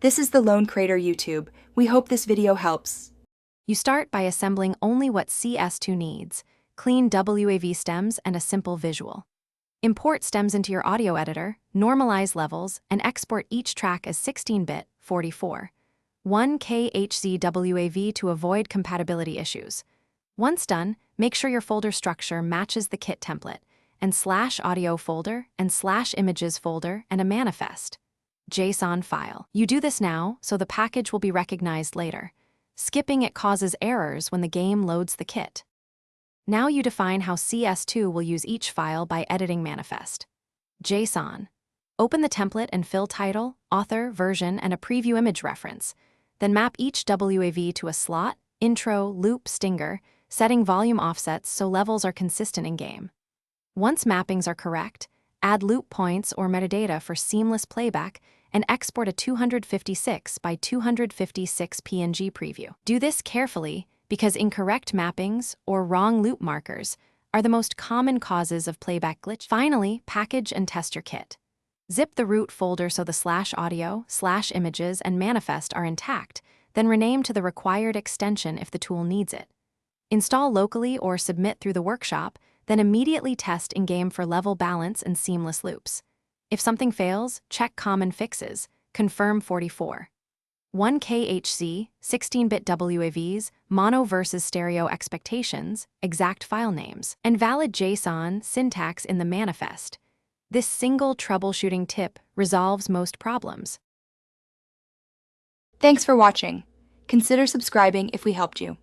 This is the Lone Crater YouTube. We hope this video helps. You start by assembling only what CS2 needs: clean WAV stems and a simple visual. Import stems into your audio editor, normalize levels, and export each track as 16-bit 44. 1K WAV to avoid compatibility issues. Once done, make sure your folder structure matches the kit template, and /audio folder and /images folder and a manifest JSON file. You do this now, so the package will be recognized later. Skipping it causes errors when the game loads the kit. Now you define how CS2 will use each file by editing manifest. JSON. Open the template and fill title, author, version, and a preview image reference. Then map each WAV to a slot, intro, loop, stinger, setting volume offsets so levels are consistent in-game. Once mappings are correct, add loop points or metadata for seamless playback and export a 256 by 256 PNG preview. Do this carefully because incorrect mappings or wrong loop markers are the most common causes of playback glitch. Finally, package and test your kit. Zip the root folder so the /audio, /images, and manifest are intact, then rename to the required extension if the tool needs it. Install locally or submit through the workshop, then immediately test in-game for level balance and seamless loops. If something fails, check common fixes, confirm 44. 1K 16-bit WAVs, mono versus stereo expectations, exact file names, and valid JSON syntax in the manifest. This single troubleshooting tip resolves most problems. Thanks for watching. Consider subscribing if we helped you.